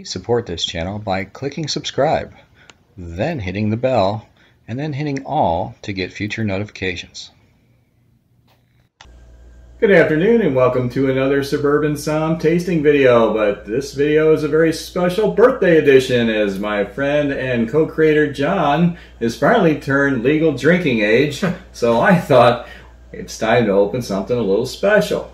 Please support this channel by clicking subscribe, then hitting the bell, and then hitting all to get future notifications. Good afternoon and welcome to another Suburban Somm tasting video, but this video is a very special birthday edition as my friend and co-creator John has finally turned legal drinking age, so I thought it's time to open something a little special.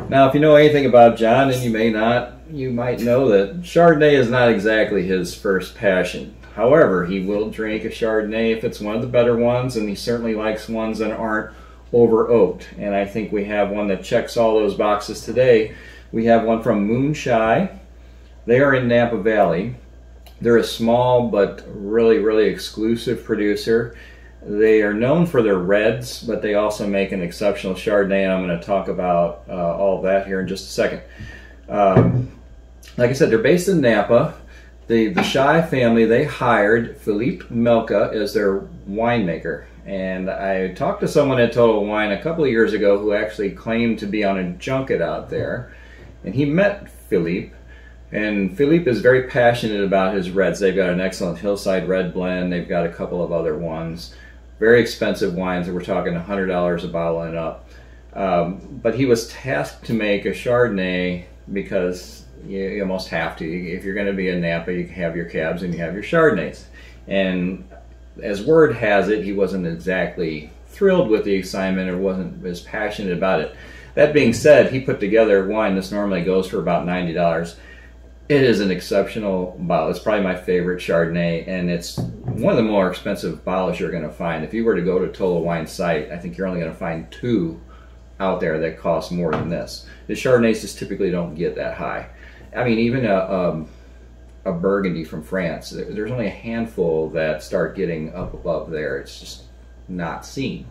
Now, if you know anything about John, and you may not, you might know that Chardonnay is not exactly his first passion. However, he will drink a Chardonnay if it's one of the better ones, and he certainly likes ones that aren't over oaked. And I think we have one that checks all those boxes today. We have one from Moone Tsai. They are in Napa Valley. They're a small but really exclusive producer. They are known for their reds, but they also make an exceptional Chardonnay, and I'm going to talk about all of that here in just a second. Like I said, they're based in Napa. The Tsai family, they hired Philippe Melka as their winemaker. And I talked to someone at Total Wine a couple of years ago who actually claimed to be on a junket out there. And he met Philippe. And Philippe is very passionate about his reds. They've got an excellent Hillside Red blend. They've got a couple of other ones. Very expensive wines. We're talking $100 a bottle and up. But he was tasked to make a Chardonnay because you almost have to. If you're going to be in Napa, you have your Cabs and you have your Chardonnays. And as word has it, he wasn't exactly thrilled with the assignment or wasn't as passionate about it. That being said, he put together wine. This normally goes for about $90. It is an exceptional bottle. It's probably my favorite Chardonnay, and it's one of the more expensive bottles you're going to find. If you were to go to Total Wine site, I think you're only going to find two out there that cost more than this. The Chardonnays just typically don't get that high. I mean, even a Burgundy from France, there's only a handful that start getting up above there. It's just not seen.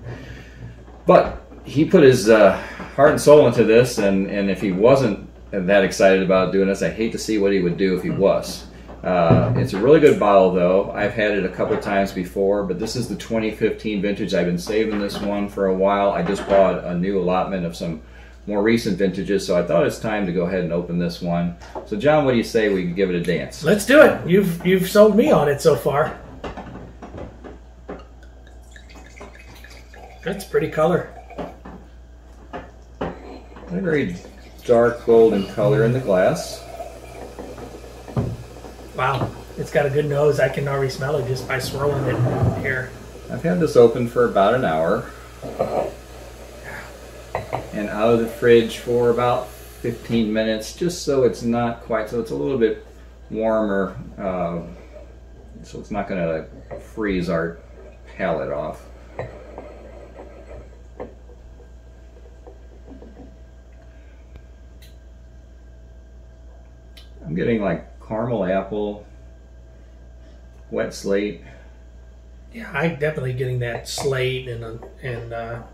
But he put his heart and soul into this, and if he wasn't that excited about doing this, I hate to see what he would do if he was. It's a really good bottle, though. I've had it a couple times before, but this is the 2015 vintage. I've been saving this one for a while. I just bought a new allotment of some more recent vintages, so I thought it's time to go ahead and open this one. So, John, what do you say we give it a dance? Let's do it. You've sold me on it so far. That's a pretty color. A very dark golden color in the glass. Wow, it's got a good nose. I can already smell it just by swirling it here. I've had this open for about an hour and out of the fridge for about 15 minutes, just so it's not quite, so it's a little bit warmer, so it's not going to freeze our palate off. I'm getting like caramel apple, wet slate. Yeah, I'm definitely getting that slate and a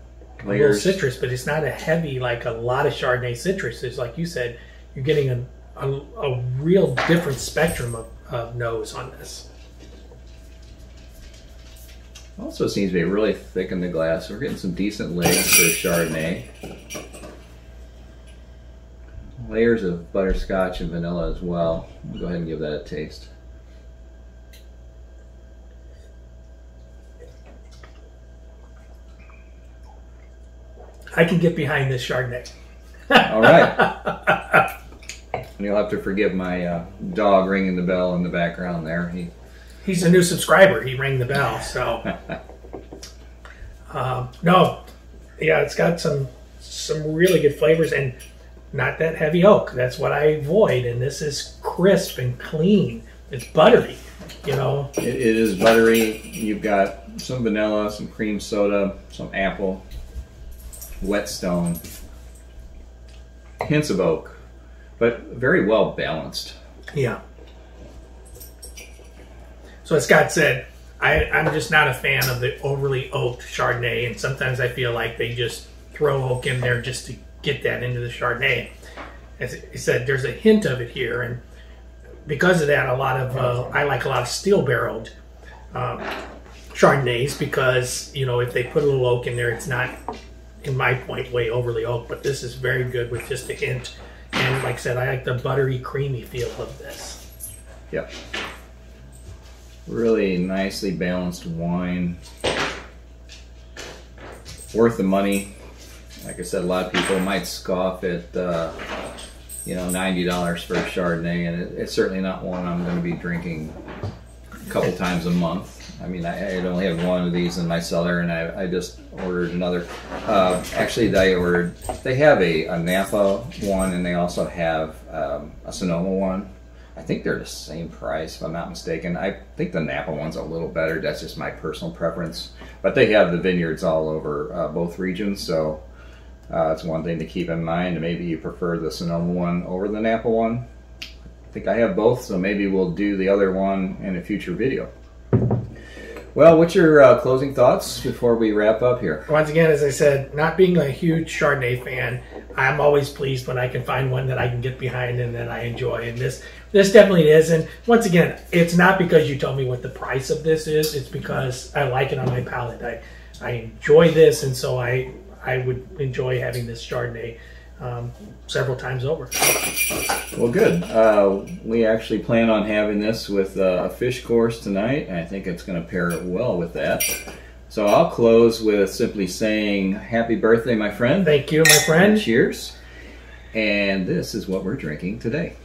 little citrus, but it's not a heavy like a lot of Chardonnay citrus. It's like you said, you're getting a real different spectrum of nose on this. Also seems to be really thick in the glass. We're getting some decent layers for Chardonnay. Layers of butterscotch and vanilla as well. We'll go ahead and give that a taste. I can get behind this Chardonnay. All right. And you'll have to forgive my dog ringing the bell in the background there. He's a new subscriber. He rang the bell, so. No, yeah, it's got some really good flavors and not that heavy oak. That's what I avoid. And this is crisp and clean. It's buttery, you know. It is buttery. You've got some vanilla, some cream soda, some apple, whetstone, hints of oak, but very well balanced. Yeah. So as Scott said, I'm just not a fan of the overly oaked Chardonnay, and sometimes I feel like they just throw oak in there just to get that into the Chardonnay. As he said, there's a hint of it here, and because of that, I like a lot of steel-barreled Chardonnays because, you know, if they put a little oak in there, it's not, in my point, way overly oak, but this is very good with just a hint. And like I said, I like the buttery, creamy feel of this. Yep. Really nicely balanced wine. Worth the money. Like I said, a lot of people might scoff at you know, $90 for a Chardonnay, and it's certainly not one I'm going to be drinking a couple times a month. I mean, I only have one of these in my cellar, and I just ordered another. Actually, they have a Napa one, and they also have a Sonoma one. I think they're the same price, if I'm not mistaken. I think the Napa one's a little better. That's just my personal preference. But they have the vineyards all over both regions, so it's one thing to keep in mind. Maybe you prefer the Sonoma one over the Napa one. I think I have both, so maybe we'll do the other one in a future video. Well, what's your closing thoughts before we wrap up here? Once again, as I said, not being a huge Chardonnay fan, I'm always pleased when I can find one that I can get behind and that I enjoy. And this definitely is. And once again, it's not because you told me what the price of this is. It's because I like it on my palate. I enjoy this, and so I would enjoy having this Chardonnay several times over. Well, good. We actually plan on having this with a fish course tonight, and I think it's going to pair well with that. So I'll close with simply saying happy birthday, my friend. Thank you, my friend. And cheers. And this is what we're drinking today.